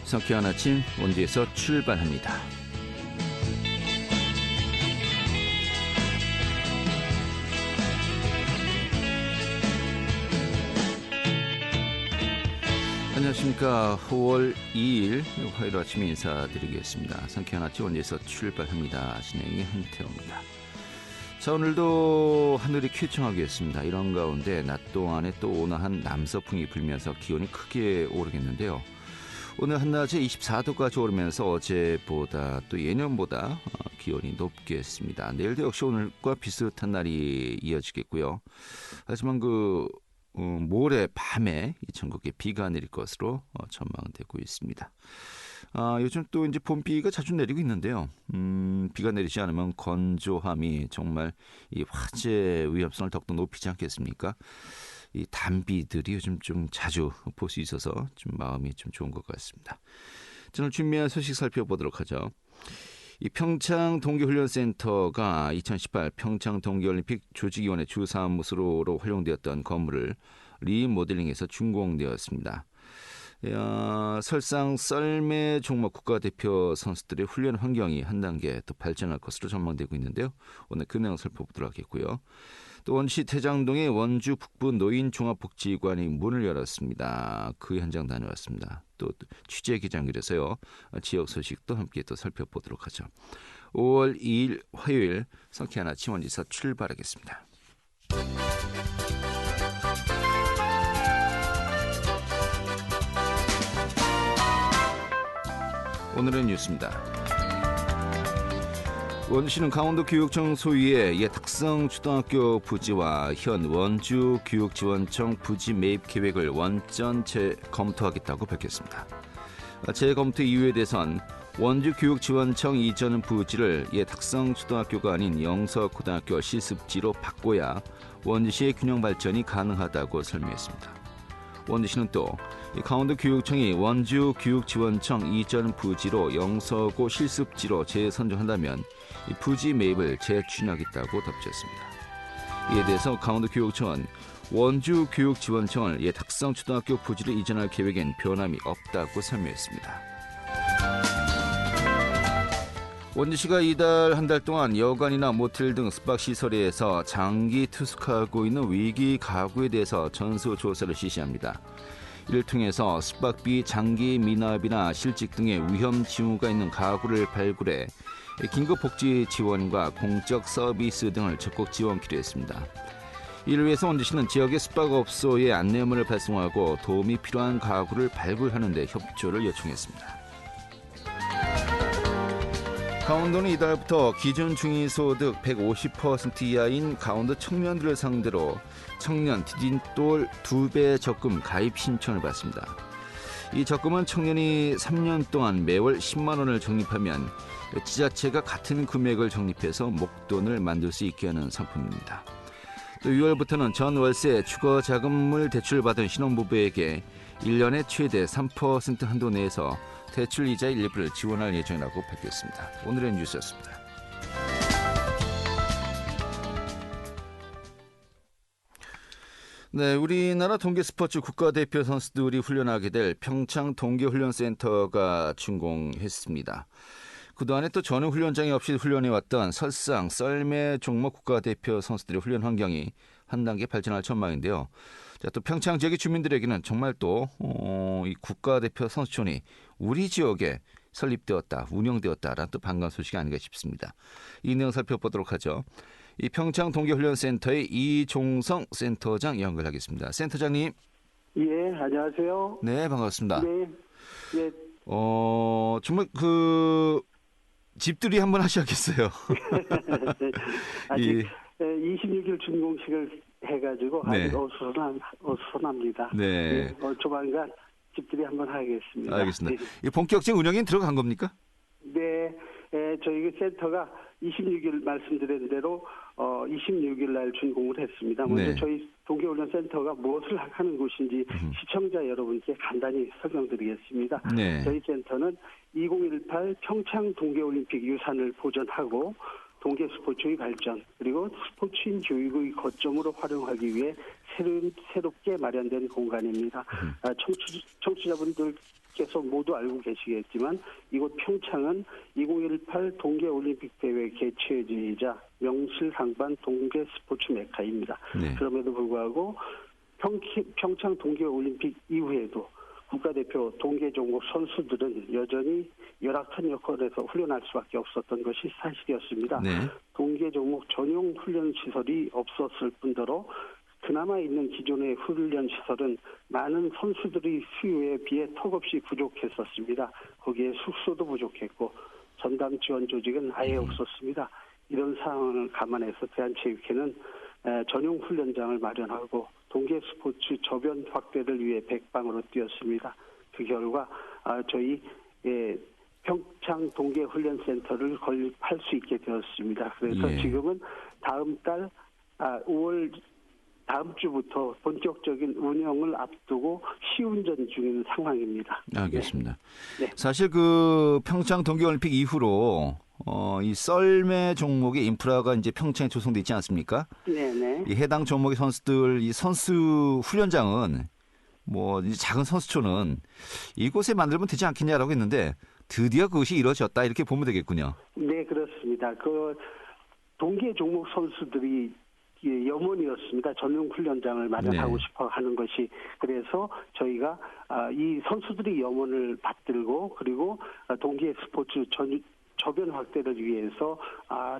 상쾌한 아침 원주에서 출발합니다. 안녕하십니까. 5월 2일 화요일 아침 인사드리겠습니다. 상쾌한 아침 원주에서 출발합니다. 진행의 한태호입니다. 자, 오늘도 하늘이 쾌청하겠습니다. 이런 가운데 낮 동안에 또 온화한 남서풍이 불면서 기온이 크게 오르겠는데요. 오늘 한낮에 24도까지 오르면서 어제보다 또 예년보다 기온이 높겠습니다. 내일도 역시 오늘과 비슷한 날이 이어지겠고요. 하지만 모레 밤에 이 전국에 비가 내릴 것으로 전망되고 있습니다. 요즘 또 이제 봄비가 자주 내리고 있는데요. 비가 내리지 않으면 건조함이 정말 이 화재 위험성을 더욱더 높이지 않겠습니까? 이 단비들이 요즘 좀 자주 볼 수 있어서 좀 마음이 좀 좋은 것 같습니다. 저는 준비한 소식 살펴보도록 하죠. 이 평창 동계훈련센터가 2018 평창 동계올림픽 조직위원회 주사무소로 활용되었던 건물을 리모델링해서 준공되었습니다. 설상 썰매 종목 국가대표 선수들의 훈련 환경이 한 단계 더 발전할 것으로 전망되고 있는데요. 오늘 그 내용 살펴보도록 하겠고요. 또 원주시 태장동의 원주 북부 노인종합복지관이 문을 열었습니다. 그 현장 다녀왔습니다. 또 취재 기장이라서요. 지역 소식도 함께 또 살펴보도록 하죠. 5월 2일 화요일 상쾌한 아침 원주에서 출발하겠습니다. 오늘의 뉴스입니다. 원주시는 강원도교육청 소유의 옛 탁성초등학교 부지와 현 원주교육지원청 부지 매입 계획을 원전 재검토하겠다고 밝혔습니다. 재검토 이유에 대해선 원주교육지원청 이전 부지를 옛 탁성초등학교가 아닌 영서고등학교 실습지로 바꿔야 원주시의 균형 발전이 가능하다고 설명했습니다. 원주시는 또 강원도교육청이 원주교육지원청 이전 부지로 영서고 실습지로 재선정한다면 부지 매입을 재추진하겠다고 덧붙였습니다. 이에 대해서 강원도교육청은 원주교육지원청을 옛 탁성초등학교 부지로 이전할 계획엔 변함이 없다고 설명했습니다. 원주시가 이달 한 달 동안 여관이나 모텔 등 숙박시설에서 장기 투숙하고 있는 위기 가구에 대해서 전수조사를 실시합니다. 이를 통해서 숙박비 장기 미납이나 실직 등의 위험 징후가 있는 가구를 발굴해 긴급복지 지원과 공적 서비스 등을 적극 지원키로 했습니다. 이를 위해서 원주시는 지역의 숙박업소에 안내문을 발송하고 도움이 필요한 가구를 발굴하는 데 협조를 요청했습니다. 강원도는 이달부터 기준 중위소득 150% 이하인 강원도 청년들을 상대로 청년 디딤돌 2배 적금 가입 신청을 받습니다. 이 적금은 청년이 3년 동안 매월 10만 원을 적립하면 지자체가 같은 금액을 적립해서 목돈을 만들 수 있게 하는 상품입니다. 또 6월부터는 전 월세 주거자금을 대출받은 신혼부부에게 1년에 최대 3% 한도 내에서 대출 이자 일부를 지원할 예정이라고 밝혔습니다. 오늘의 뉴스였습니다. 네, 우리나라 동계스포츠 국가대표 선수들이 훈련하게 될 평창 동계훈련센터가 준공했습니다. 그동안에 또 전후 훈련장이 없이 훈련해왔던 설상 썰매 종목 국가대표 선수들의 훈련 환경이 한 단계 발전할 전망인데요. 자, 또 평창 지역의 주민들에게는 정말 또 이 국가대표 선수촌이 우리 지역에 설립되었다, 운영되었다라는 또 반가운 소식이 아닌가 싶습니다. 이 내용 살펴보도록 하죠. 이 평창 동계훈련센터의 이종성 센터장 연결하겠습니다. 센터장님. 예, 안녕하세요. 네, 반갑습니다. 네, 예. 정말 집들이 한번 하셔야겠어요. 아직 26일 준공식을 해가지고 아직 어수선합니다. 네. 조만간 집들이 한번 하겠습니다. 알겠습니다. 네. 본격적인 운영에 들어간 겁니까? 네, 저희 센터가 26일 말씀드린 대로 26일 날 준공을 했습니다. 먼저 저희 동계훈련센터가 무엇을 하는 곳인지 시청자 여러분께 간단히 설명드리겠습니다. 네. 저희 센터는 2018 평창 동계올림픽 유산을 보존하고 동계 스포츠의 발전 그리고 스포츠인 교육의 거점으로 활용하기 위해 새롭게 마련된 공간입니다. 청취자분들께서 모두 알고 계시겠지만 이곳 평창은 2018 동계올림픽대회 개최지이자 명실상부한 동계 스포츠 메카입니다. 네. 그럼에도 불구하고 평창 동계올림픽 이후에도 국가대표 동계 종목 선수들은 여전히 열악한 여건에서 훈련할 수밖에 없었던 것이 사실이었습니다. 네. 동계 종목 전용 훈련 시설이 없었을 뿐더러 그나마 있는 기존의 훈련 시설은 많은 선수들의 수요에 비해 턱없이 부족했었습니다. 거기에 숙소도 부족했고 전담 지원 조직은 아예 없었습니다. 이런 상황을 감안해서 대한체육회는 전용 훈련장을 마련하고 동계 스포츠 저변 확대를 위해 백방으로 뛰었습니다. 그 결과 저희 평창 동계훈련센터를 건립할 수 있게 되었습니다. 그래서 지금은 다음 달 5월 다음 주부터 본격적인 운영을 앞두고 시운전 중인 상황입니다. 알겠습니다. 네. 사실 그 평창 동계올림픽 이후로 이 썰매 종목의 인프라가 이제 평창에 조성돼 있지 않습니까? 네네. 이 해당 종목의 선수들, 이 선수 훈련장은 뭐 이제 작은 선수촌은 이곳에 만들면 되지 않겠냐라고 했는데 드디어 그것이 이루어졌다 이렇게 보면 되겠군요. 네, 그렇습니다. 그 동계 종목 선수들이 염원이었습니다. 전용 훈련장을 마련하고 네. 싶어 하는 것이. 그래서 저희가 이 선수들이 염원을 받들고 그리고 동계 스포츠 저변 확대를 위해서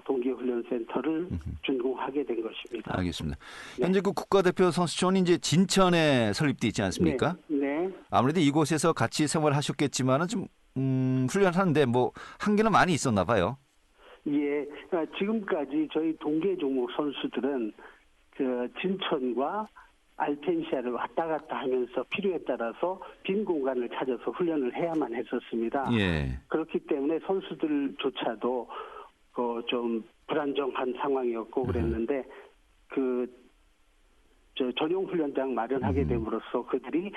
동계훈련센터를 준공하게 된 것입니다. 알겠습니다. 네. 현재 그 국가대표 선수촌이 이제 진천에 설립돼 있지 않습니까? 네. 아무래도 이곳에서 같이 생활하셨겠지만은 좀 훈련하는데 뭐 한계는 많이 있었나 봐요. 예, 지금까지 저희 동계 종목 선수들은 그 진천과 알펜시아를 왔다 갔다 하면서 필요에 따라서 빈 공간을 찾아서 훈련을 해야만 했었습니다. 예. 그렇기 때문에 선수들조차도 좀 불안정한 상황이었고 그랬는데 전용 훈련장 마련하게 됨으로써 그들이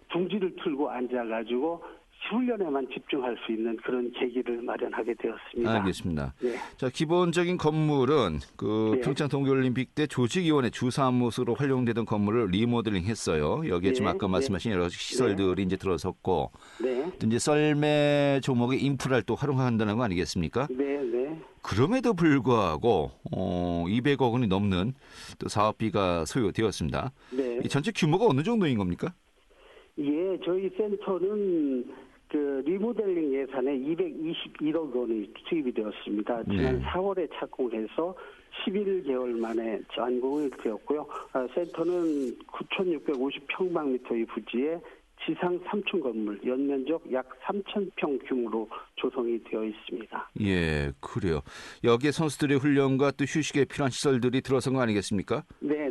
둥지를 틀고 앉아가지고 훈련에만 집중할 수 있는 그런 계기를 마련하게 되었습니다. 알겠습니다. 네. 자, 기본적인 건물은 그 네. 평창 동계올림픽 때 조직위원회 주사무소로 활용되던 건물을 리모델링 했어요. 여기에 지금 네. 아까 말씀하신 여러 시설들이 이제 들어섰고 네. 또 이제 썰매 종목의 인프라를 또 활용한다는 거 아니겠습니까? 네. 네. 그럼에도 불구하고 200억 원이 넘는 또 사업비가 소요되었습니다. 네. 이 전체 규모가 어느 정도인 겁니까? 예, 저희 센터는 그 리모델링 예산에 221억 원이 투입이 되었습니다. 지난 네. 4월에 착공해서 11개월 만에 완공이 되었고요. 센터는 9,650평방미터의 부지에 지상 3층 건물, 연면적 약 3,000평 규모로 조성이 되어 있습니다. 예, 그래요. 여기에 선수들의 훈련과 또 휴식에 필요한 시설들이 들어선 거 아니겠습니까? 네.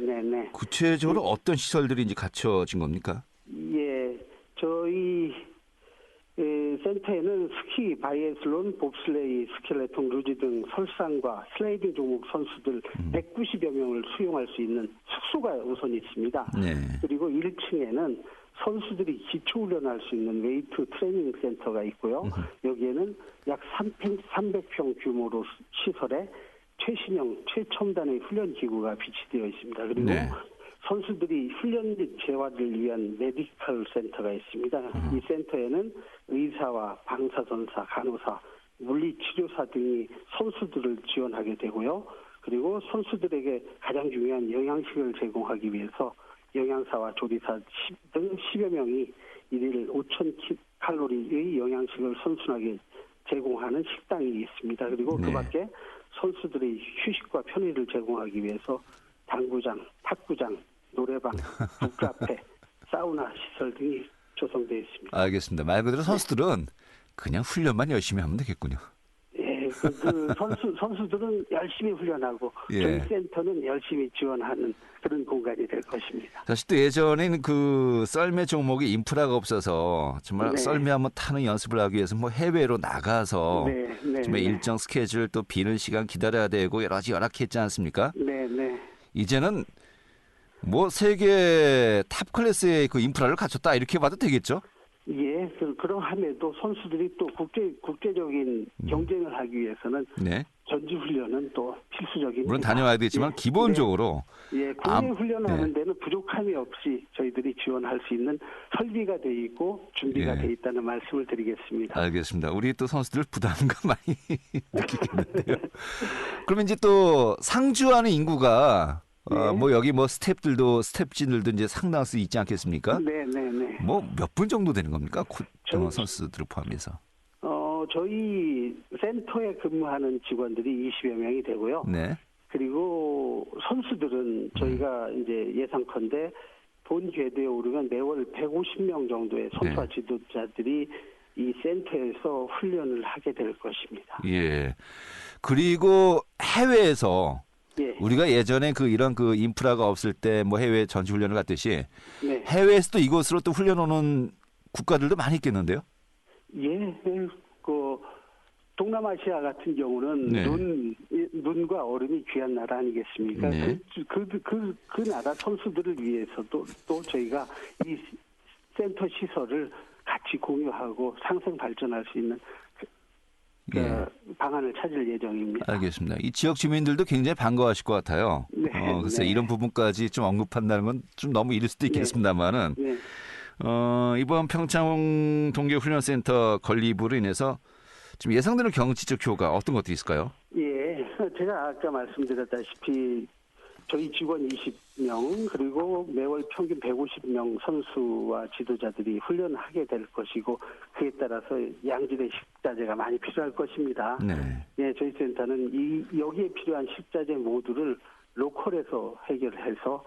구체적으로 어떤 시설들이 이제 갖춰진 겁니까? 예, 저희 센터에는 스키, 바이애슬론, 봅슬레이, 스켈레톤, 루지 등 설상과 슬라이딩 종목 선수들 190여 명을 수용할 수 있는 숙소가 우선 있습니다. 네. 그리고 1층에는 선수들이 기초훈련할 수 있는 웨이트 트레이닝 센터가 있고요. 여기에는 약 300평 규모로 시설에 최신형, 최첨단의 훈련 기구가 비치되어 있습니다. 그리고 네. 선수들이 훈련 및 재활을 위한 메디컬 센터가 있습니다. 이 센터에는 의사와 방사선사, 간호사, 물리치료사 등이 선수들을 지원하게 되고요. 그리고 선수들에게 가장 중요한 영양식을 제공하기 위해서 영양사와 조리사 등 10여 명이 일일 5,000칼로리의 영양식을 선순하게 제공하는 식당이 있습니다. 그리고 네. 그 밖에 선수들의 휴식과 편의를 제공하기 위해서 당구장, 탁구장, 노래방, 북카페, 사우나 시설 등이 조성되어 있습니다. 알겠습니다. 말 그대로 선수들은 그냥 훈련만 열심히 하면 되겠군요. 예, 선수들은 열심히 훈련하고 예. 저희 센터는 열심히 지원하는 그런 공간이 될 것입니다. 사실 또 예전에는 그 썰매 종목이 인프라가 없어서 정말 네. 썰매 한번 타는 연습을 하기 위해서 뭐 해외로 나가서 네. 정말 일정 스케줄 또 비는 시간 기다려야 되고 여러 가지 열악했지 않습니까? 네. 이제는 뭐 세계 탑 클래스의 그 인프라를 갖췄다 이렇게 봐도 되겠죠? 예, 그러함에도 선수들이 또 국제적인 경쟁을 하기 위해서는 네. 전지훈련은 또 필수적입니다. 물론 다녀와야 되지만 예, 기본적으로 예, 국내 훈련하는 네. 데는 부족함이 없이 저희들이 지원할 수 있는 설비가 돼 있고 준비가 예. 돼 있다는 말씀을 드리겠습니다. 알겠습니다. 우리 또 선수들 부담감 많이 느끼겠는데요. 그러면 이제 또 상주하는 인구가 네. 뭐 여기 뭐 스텝진들도 이제 상당할 수 있지 않겠습니까? 네. 뭐 몇 분 정도 되는 겁니까? 저희- 선수들을 포함해서. 저희 센터에 근무하는 직원들이 20여 명이 되고요. 네. 그리고 선수들은 저희가 이제 예상컨대 본 궤도에 오르면 매월 150명 정도의 선수와 네. 지도자들이 이 센터에서 훈련을 하게 될 것입니다. 예. 그리고 해외에서 예. 우리가 예전에 이런 인프라가 없을 때 뭐 해외 전지 훈련을 갔듯이 네. 해외에서도 이곳으로 또 훈련 오는 국가들도 많이 있겠는데요? 예. 동남아시아 같은 경우는 네. 눈과 얼음이 귀한 나라 아니겠습니까? 네. 그 나라 선수들을 위해서도 또 저희가 이 센터 시설을 같이 공유하고 상생 발전할 수 있는 예. 방안을 찾을 예정입니다. 알겠습니다. 이 지역 주민들도 굉장히 반가워하실 것 같아요. 네, 글쎄 네. 이런 부분까지 좀 언급한다는 건 좀 너무 이를 수도 있겠습니다만은 네. 이번 평창 동계훈련센터 건립으로 인해서 지금 예상되는 경제적 효과 어떤 것들이 있을까요? 예, 제가 아까 말씀드렸다시피 저희 직원 20명 그리고 매월 평균 150명 선수와 지도자들이 훈련하게 될 것이고 그에 따라서 양질의 식자재가 많이 필요할 것입니다. 네. 예, 저희 센터는 여기에 필요한 식자재 모두를 로컬에서 해결해서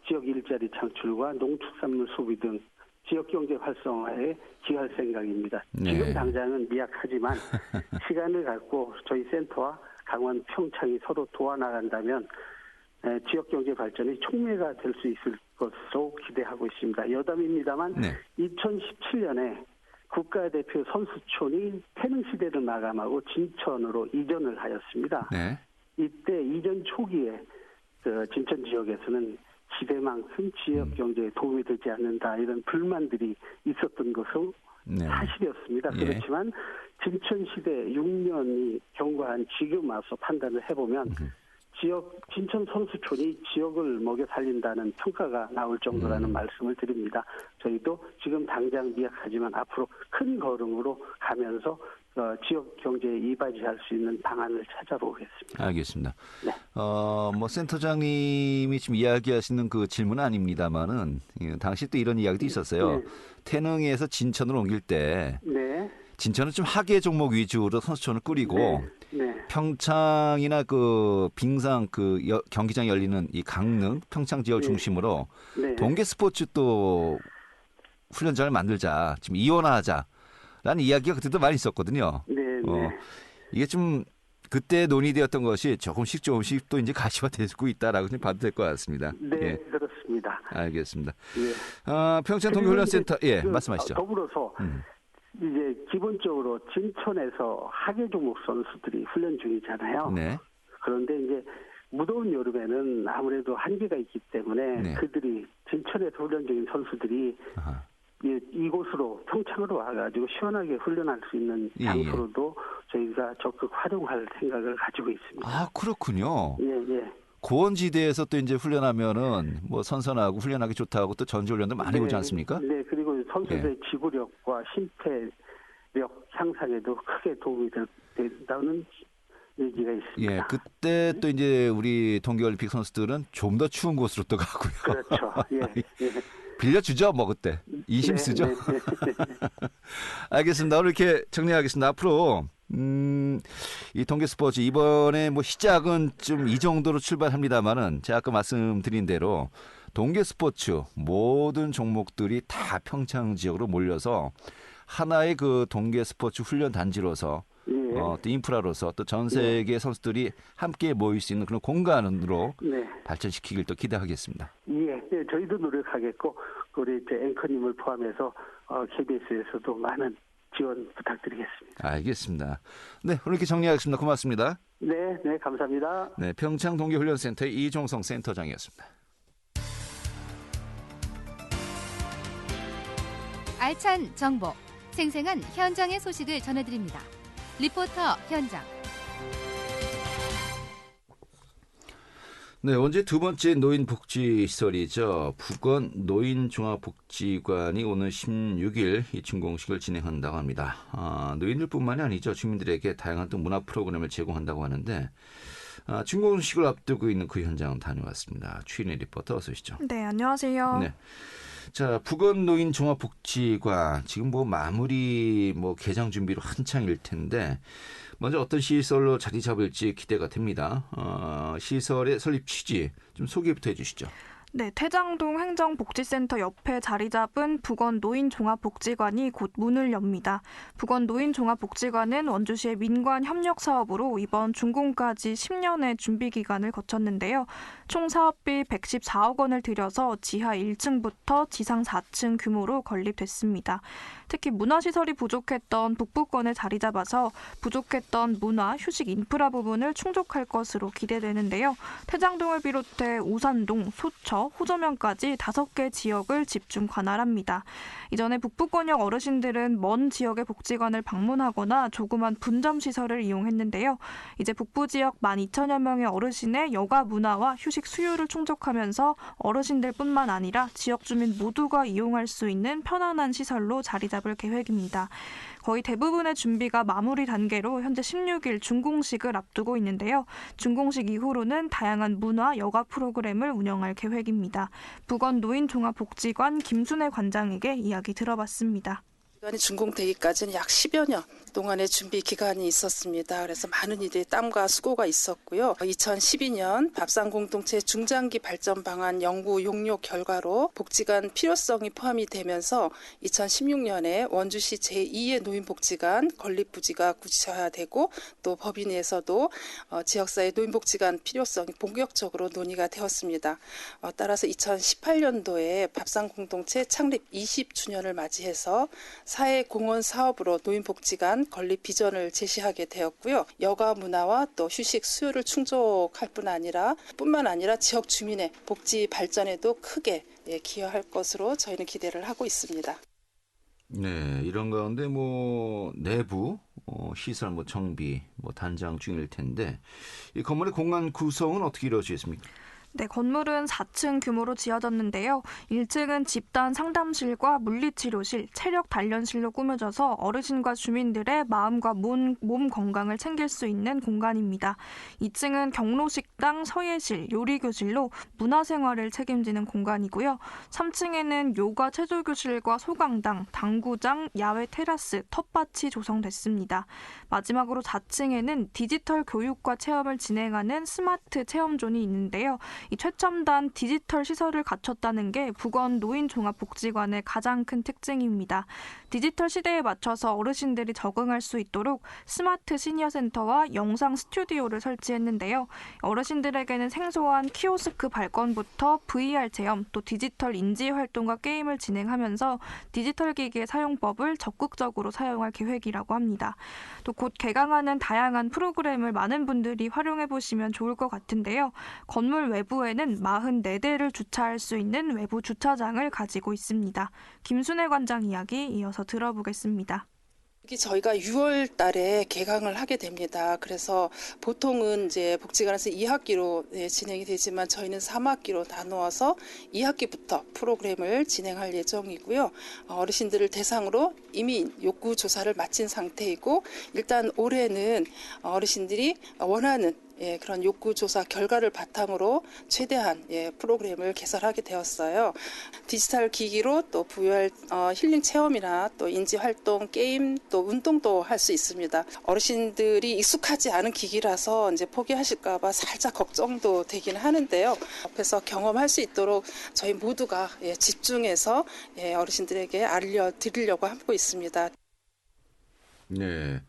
지역 일자리 창출과 농축산물 소비 등 지역 경제 활성화에 기여할 생각입니다. 네. 지금 당장은 미약하지만 시간을 갖고 저희 센터와 강원 평창이 서로 도와나간다면 지역 경제 발전이 촉매가 될 수 있을 것으로 기대하고 있습니다. 여담입니다만 네. 2017년에 국가대표 선수촌이 태릉 시대를 마감하고 진천으로 이전을 하였습니다. 네. 이때 이전 초기에 진천 지역에서는 기대만큼 지역 경제에 도움이 되지 않는다 이런 불만들이 있었던 것은 네. 사실이었습니다. 예. 그렇지만 진천 시대 6년이 경과한 지금 와서 판단을 해보면 진천 선수촌이 지역을 먹여 살린다는 평가가 나올 정도라는 말씀을 드립니다. 저희도 지금 당장 미약하지만 앞으로 큰 걸음으로 가면서 지역 경제에 이바지할 수 있는 방안을 찾아보겠습니다. 알겠습니다. 네. 뭐 센터장님이 지금 이야기하시는 그 질문은 아닙니다만은 당시 또 이런 이야기도 있었어요. 네. 태릉에서 진천으로 옮길 때 네. 진천은 좀 하계 종목 위주로 선수촌을 꾸리고 네. 평창이나 빙상 경기장 열리는 이 강릉 평창 지역 네. 중심으로 네. 동계 스포츠 또 훈련장을 만들자, 지금 이원화하자라는 이야기가 그때도 많이 있었거든요. 네. 이게 좀 그때 논의되었던 것이 조금씩 또 이제 가시화되고 있다라고 좀 봐도 될 것 같습니다. 네, 예, 그렇습니다. 알겠습니다. 예. 평창 그리고 동계훈련센터 이제 말씀하시죠. 더불어서 이제 기본적으로 진천에서 하계 종목 선수들이 훈련 중이잖아요. 네. 그런데 이제 무더운 여름에는 아무래도 한계가 있기 때문에 네. 그들이 진천에서 훈련 중인 선수들이 아하. 이곳으로 평창으로 와가지고 시원하게 훈련할 수 있는 예, 장소로도 저희가 적극 활용할 생각을 가지고 있습니다. 아, 그렇군요. 예. 고원지대에서 또 이제 훈련하면은 뭐 선선하고 훈련하기 좋다고 또 전지훈련도 많이 오지 않습니까? 네, 그리고 선수들의 지구력과 심폐력 향상에도 크게 도움이 된다는 얘기가 있습니다. 예, 그때 또 이제 우리 동계올림픽 선수들은 좀 더 추운 곳으로 또 가고요. 그렇죠. 예. 빌려주죠, 뭐 그때. 이심 쓰죠. 네. 알겠습니다. 오늘 이렇게 정리하겠습니다. 앞으로 이 동계 스포츠 이번에 뭐 시작은 좀 이 정도로 출발합니다만은 제가 아까 말씀드린 대로 동계 스포츠 모든 종목들이 다 평창 지역으로 몰려서 하나의 동계 스포츠 훈련 단지로서 또 인프라로서 또 전 세계 선수들이 함께 모일 수 있는 그런 공간으로 발전시키길 또 기대하겠습니다. 예, 저희도 노력하겠고 우리 앵커님을 포함해서 KBS에서도 많은 지원 부탁드리겠습니다. 알겠습니다. 네, 오늘 이렇게 정리하겠습니다. 고맙습니다. 네, 감사합니다. 네, 평창 동계훈련센터의 이종성 센터장이었습니다. 알찬 정보, 생생한 현장의 소식을 전해드립니다. 리포터 현장. 네, 언제 두 번째 노인복지시설이죠. 북원 노인종합복지관이 오늘 16일 이 준공식을 진행한다고 합니다. 노인들뿐만이 아니죠. 주민들에게 다양한 또 문화 프로그램을 제공한다고 하는데 준공식을 앞두고 있는 그 현장 다녀왔습니다. 추인혜 리포터 어서 오시죠. 네, 안녕하세요. 네. 자, 북원 노인종합복지관 지금 마무리 개장 준비로 한창일 텐데 먼저 어떤 시설로 자리 잡을지 기대가 됩니다. 시설의 설립 취지 좀 소개부터 해주시죠. 네, 태장동 행정복지센터 옆에 자리 잡은 북원 노인종합복지관이 곧 문을 엽니다. 북원 노인종합복지관은 원주시의 민관 협력 사업으로 이번 준공까지 10년의 준비 기간을 거쳤는데요. 총 사업비 114억 원을 들여서 지하 1층부터 지상 4층 규모로 건립됐습니다. 특히 문화시설이 부족했던 북부권에 자리 잡아서 부족했던 문화, 휴식 인프라 부분을 충족할 것으로 기대되는데요. 태장동을 비롯해 우산동, 소처, 호저면까지 5개 지역을 집중 관할합니다. 이전에 북부권역 어르신들은 먼 지역의 복지관을 방문하거나 조그만 분점시설을 이용했는데요. 이제 북부 지역 12,000여 명의 어르신의 여가 문화와 휴식 수요를 충족하면서 어르신들뿐만 아니라 지역 주민 모두가 이용할 수 있는 편안한 시설로 자리 잡을 계획입니다. 거의 대부분의 준비가 마무리 단계로 현재 16일 준공식을 앞두고 있는데요. 준공식 이후로는 다양한 문화, 여가 프로그램을 운영할 계획입니다. 북원 노인종합복지관 김순애 관장에게 이야기 들어봤습니다. 기간이 준공되기까지는 약 10여 년 동안의 준비 기간이 있었습니다. 그래서 많은 이들의 땀과 수고가 있었고요. 2012년 밥상공동체 중장기 발전 방안 연구 용역 결과로 복지관 필요성이 포함이 되면서 2016년에 원주시 제2의 노인복지관 건립부지가 구체화되고 또 법인에서도 지역사회 노인복지관 필요성이 본격적으로 논의가 되었습니다. 따라서 2018년도에 밥상공동체 창립 20주년을 맞이해서 사회공헌 사업으로 노인복지관 건립 비전을 제시하게 되었고요. 여가 문화와 또 휴식 수요를 충족할 뿐만 아니라 지역 주민의 복지 발전에도 크게 기여할 것으로 저희는 기대를 하고 있습니다. 네, 이런 가운데 내부 시설 정비 단장 중일 텐데 이 건물의 공간 구성은 어떻게 이루어지겠습니까? 네, 건물은 4층 규모로 지어졌는데요. 1층은 집단 상담실과 물리치료실, 체력 단련실로 꾸며져서 어르신과 주민들의 마음과 몸 건강을 챙길 수 있는 공간입니다. 2층은 경로식당, 서예실, 요리교실로 문화생활을 책임지는 공간이고요. 3층에는 요가 체조교실과 소강당, 당구장, 야외 테라스, 텃밭이 조성됐습니다. 마지막으로 4층에는 디지털 교육과 체험을 진행하는 스마트 체험존이 있는데요. 이 최첨단 디지털 시설을 갖췄다는 게 북원 노인종합복지관의 가장 큰 특징입니다. 디지털 시대에 맞춰서 어르신들이 적응할 수 있도록 스마트 시니어센터와 영상 스튜디오를 설치했는데요. 어르신들에게는 생소한 키오스크 발권부터 VR 체험, 또 디지털 인지 활동과 게임을 진행하면서 디지털 기기의 사용법을 적극적으로 사용할 계획이라고 합니다. 또 곧 개강하는 다양한 프로그램을 많은 분들이 활용해 보시면 좋을 것 같은데요. 건물 외부에는 44대를 주차할 수 있는 외부 주차장을 가지고 있습니다. 김순애 관장 이야기 이어서 들어보겠습니다. 저희가 6월 달에 개강을 하게 됩니다. 그래서 보통은 이제 복지관에서 2학기로 진행이 되지만 저희는 3학기로 나누어서 2학기부터 프로그램을 진행할 예정이고요. 어르신들을 대상으로 이미 욕구 조사를 마친 상태이고 일단 올해는 어르신들이 원하는 그런 욕구조사 결과를 바탕으로 최대한 프로그램을 개설하게 되었어요. 디지털 기기로 또 VR 힐링 체험이나 또 인지활동, 게임, 또 운동도 할 수 있습니다. 어르신들이 익숙하지 않은 기기라서 이제 포기하실까봐 살짝 걱정도 되긴 하는데요. 옆에서 경험할 수 있도록 저희 모두가 집중해서 어르신들에게 알려드리려고 하고 있습니다. 네.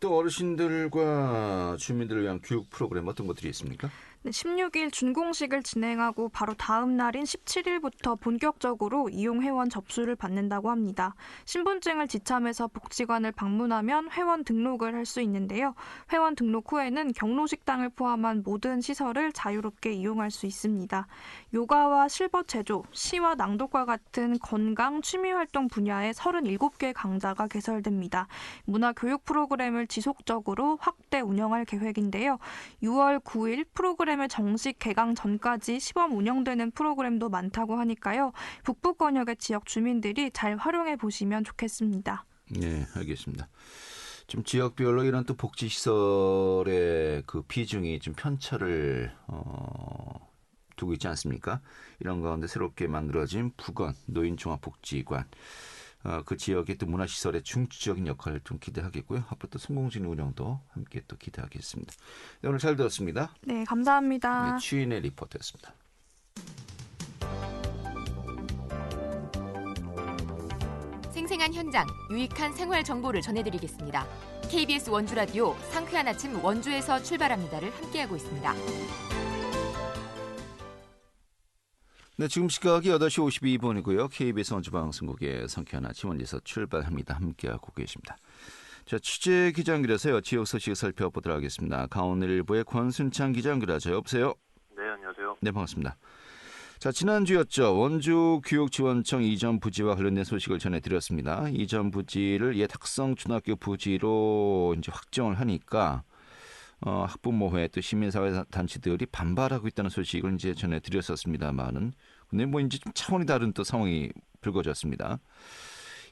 또 어르신들과 주민들을 위한 교육 프로그램 어떤 것들이 있습니까? 네, 16일 준공식을 진행하고 바로 다음 날인 17일부터 본격적으로 이용 회원 접수를 받는다고 합니다. 신분증을 지참해서 복지관을 방문하면 회원 등록을 할 수 있는데요. 회원 등록 후에는 경로식당을 포함한 모든 시설을 자유롭게 이용할 수 있습니다. 요가와 실버 체조, 시와 낭독과 같은 건강 취미활동 분야의 37개 강좌가 개설됩니다. 문화교육 프로그램을 지속적으로 확대 운영할 계획인데요. 6월 9일 프로그램을 정식 개강 전까지 시범 운영되는 프로그램도 많다고 하니까요. 북부권역의 지역 주민들이 잘 활용해 보시면 좋겠습니다. 네, 알겠습니다. 좀 지역별로 이런 또 복지시설의 그 비중이 좀 편차를 두고 있지 않습니까? 이런 가운데 새롭게 만들어진 부건, 노인종합복지관. 그 지역의 또 문화시설의 중추적인 역할을 좀 기대하겠고요. 앞으로 또 성공적인 운영도 함께 또 기대하겠습니다. 네, 오늘 잘 들었습니다. 네, 감사합니다. 네, 추인의 리포터였습니다. 생생한 현장, 유익한 생활 정보를 전해드리겠습니다. KBS 원주라디오 상쾌한 아침 원주에서 출발합니다를 함께하고 있습니다. 네, 지금 시각이 8시 52분이고요. KBS 원주방송국의 상쾌한 아침 원주에서 출발합니다. 함께하고 계십니다. 자, 취재 기자 연결해서요. 지역 소식 살펴보도록 하겠습니다. 강원일보의 권순창 기자 연결하죠. 여보세요? 네, 안녕하세요. 네, 반갑습니다. 자, 지난주였죠. 원주교육지원청 이전 부지와 관련된 소식을 전해드렸습니다. 이전 부지를 옛 학성초등학교 부지로 이제 확정을 하니까 학부모회 또 시민사회 단체들이 반발하고 있다는 소식을 이제 전해드렸었습니다만은 근데 뭐 이제 좀 차원이 다른 또 상황이 불거졌습니다.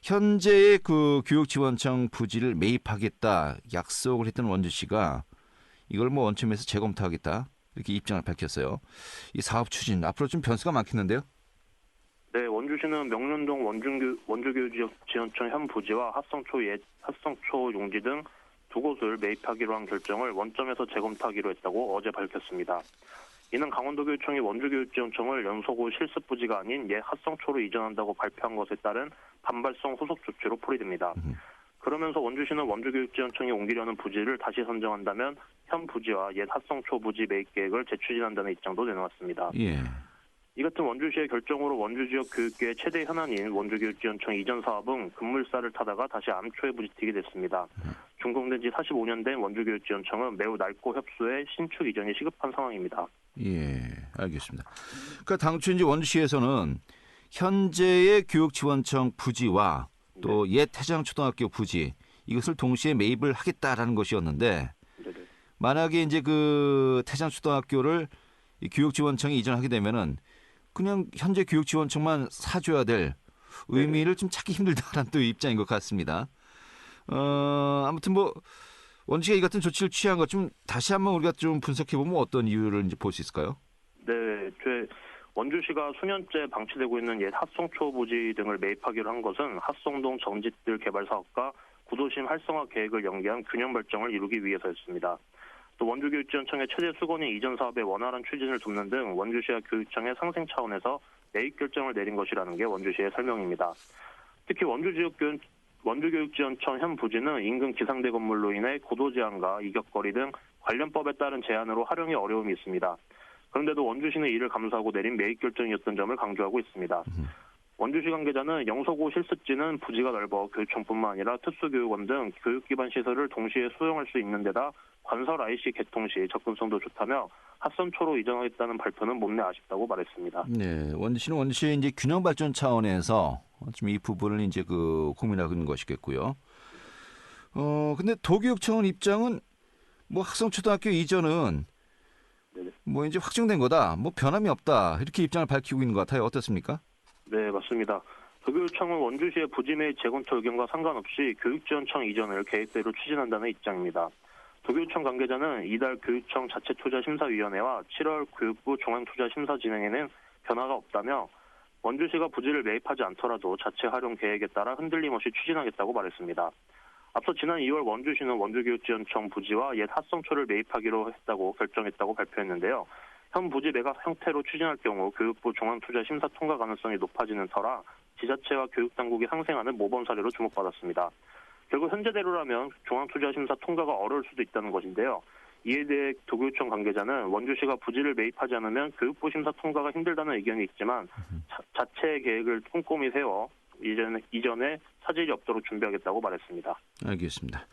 현재의 그 교육지원청 부지를 매입하겠다 약속을 했던 원주시가 이걸 뭐 원점에서 재검토하겠다 이렇게 입장을 밝혔어요. 이 사업 추진 앞으로 좀 변수가 많겠는데요? 네, 원주시는 명륜동 원주교육지원청 현 부지와 합성초 용지 등 두 곳을 매입하기로 한 결정을 원점에서 재검토하기로 했다고 어제 밝혔습니다. 이는 강원도교육청이 원주교육지원청을 연소고 실습 부지가 아닌 옛 합성초로 이전한다고 발표한 것에 따른 반발성 후속 조치로 풀이됩니다. 그러면서 원주시는 원주교육지원청이 옮기려는 부지를 다시 선정한다면 현 부지와 옛 합성초 부지 매입 계획을 재추진한다는 입장도 내놓았습니다. 예. 이 같은 원주시의 결정으로 원주지역 교육계의 최대 현안인 원주교육지원청 이전 사업은 급물살을 타다가 다시 암초에 부딪히게 됐습니다. 준공된 지 45년 된 원주교육지원청은 매우 넓고 협소해 신축 이전이 시급한 상황입니다. 예, 알겠습니다. 그러니까 당초 이제 원주시에서는 현재의 교육지원청 부지와 또 옛 태장초등학교 부지 이것을 동시에 매입을 하겠다라는 것이었는데 만약에 이제 그 태장초등학교를 교육지원청에 이전하게 되면은 그냥 현재 교육지원청만 사줘야 될 의미를 좀 찾기 힘들다라는 또 입장인 것 같습니다. 아무튼 뭐 원주시가 이 같은 조치를 취한 것 좀 다시 한번 우리가 좀 분석해 보면 어떤 이유를 이제 볼 수 있을까요? 네, 원주시가 수년째 방치되고 있는 옛 합성초 부지 등을 매입하기로 한 것은 합성동 정짓들 개발 사업과 구도심 활성화 계획을 연계한 균형 발전을 이루기 위해서였습니다. 또 원주교육지원청의 최대 수건인 이전 사업의 원활한 추진을 돕는 등 원주시와 교육청의 상생 차원에서 매입 결정을 내린 것이라는 게 원주시의 설명입니다. 특히 원주교육지원청 현 부지는 인근 기상대 건물로 인해 고도 제한과 이격거리 등 관련법에 따른 제한으로 활용에 어려움이 있습니다. 그런데도 원주시는 이를 감수하고 내린 매입 결정이었던 점을 강조하고 있습니다. 원주시 관계자는 영서고 실습지는 부지가 넓어 교육청뿐만 아니라 특수교육원 등 교육기반 시설을 동시에 수용할 수 있는 데다 건설 IC 개통 시 접근성도 좋다며 합성초로 이전하겠다는 발표는 못내 아쉽다고 말했습니다. 네, 원주시는 원주시의 이제 균형 발전 차원에서 좀 이 부분을 이제 그 고민하고 있는 것이겠고요. 근데 도교육청 입장은 뭐 학성초등학교 이전은 뭐 이제 확정된 거다, 뭐 변함이 없다 이렇게 입장을 밝히고 있는 것 같아요. 어떻습니까? 네, 맞습니다. 도교육청은 원주시의 부지 매입 재검토 의견과 상관없이 교육지원청 이전을 계획대로 추진한다는 입장입니다. 도교육청 관계자는 이달 교육청 자체투자심사위원회와 7월 교육부 중앙투자심사 진행에는 변화가 없다며 원주시가 부지를 매입하지 않더라도 자체 활용 계획에 따라 흔들림 없이 추진하겠다고 말했습니다. 앞서 지난 2월 원주시는 원주교육지원청 부지와 옛 합성초를 매입하기로 결정했다고 발표했는데요. 현 부지 매각 형태로 추진할 경우 교육부 중앙투자심사 통과 가능성이 높아지는 터라 지자체와 교육당국이 상생하는 모범 사례로 주목받았습니다. 결국 현재대로라면 중앙투자심사 통과가 어려울 수도 있다는 것인데요. 이에 대해 도교육청 관계자는 원주시가 부지를 매입하지 않으면 교육부 심사 통과가 힘들다는 의견이 있지만 자체 계획을 꼼꼼히 세워 이전에 차질이 없도록 준비하겠다고 말했습니다. 알겠습니다.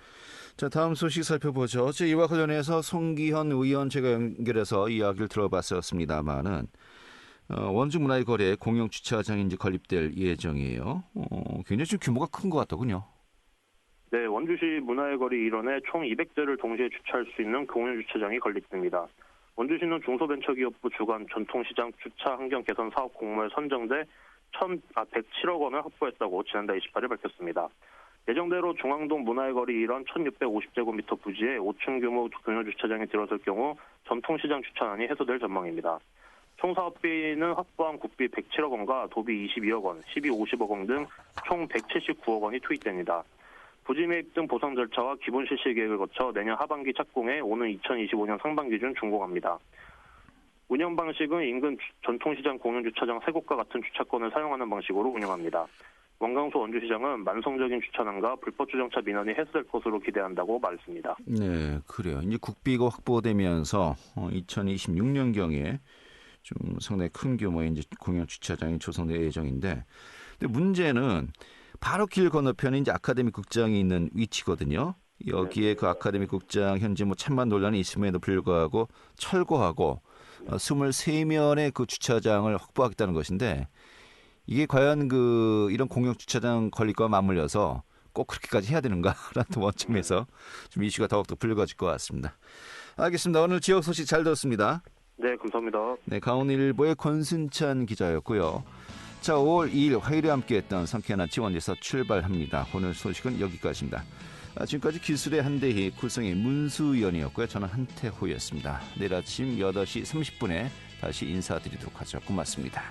자, 다음 소식 살펴보죠. 이와 관련해서 송기현 의원 제가 연결해서 이야기를 들어봤었습니다만은 원주 문화의 거리에 공영 주차장이 이제 건립될 예정이에요. 굉장히 좀 규모가 큰 것 같더군요. 네, 원주시 문화의 거리 일원에 총 200대를 동시에 주차할 수 있는 공영 주차장이 건립됩니다. 원주시는 중소벤처기업부 주관 전통시장 주차 환경 개선 사업 공모에 선정돼 107억 원을 확보했다고 지난달 28일 밝혔습니다. 예정대로 중앙동 문화의 거리 일원 1650제곱미터 부지에 5층 규모 공영 주차장이 들어설 경우 전통시장 주차난이 해소될 전망입니다. 총 사업비는 확보한 국비 107억 원과 도비 22억 원, 시비 50억 원 등 총 179억 원이 투입됩니다. 부지 매입 등 보상 절차와 기본 실시 계획을 거쳐 내년 하반기 착공해 오는 2025년 상반기 중 준공합니다. 운영 방식은 인근 전통시장 공영주차장 3곳과 같은 주차권을 사용하는 방식으로 운영합니다. 원광수 원주시장은 만성적인 주차난과 불법 주정차 민원이 해소될 것으로 기대한다고 말했습니다. 네, 그래요. 이제 국비가 확보되면서 2026년경에 좀 상당히 큰 규모의 이제 공영 주차장이 조성될 예정인데, 근데 문제는 바로 길 건너편에 이제 아카데미 극장이 있는 위치거든요. 여기에 그 아카데미 극장 현재 뭐 찬반 논란이 있음에도 불구하고 철거하고 23면의 그 주차장을 확보하겠다는 것인데, 이게 과연 이런 공영 주차장 건립과 맞물려서 꼭 그렇게까지 해야 되는가라는 원점에서 좀 이슈가 더욱더 불거질 것 같습니다. 알겠습니다. 오늘 지역 소식 잘 들었습니다. 네, 감사합니다. 네, 강원일보의 권순찬 기자였고요. 자, 5월 2일 화요일에 함께했던 상쾌한 아침 원에서 출발합니다. 오늘 소식은 여기까지입니다. 지금까지 기술의 한대희, 쿨성의 문수연이었고요. 저는 한태호였습니다. 내일 아침 8시 30분에 다시 인사드리도록 하죠. 고맙습니다.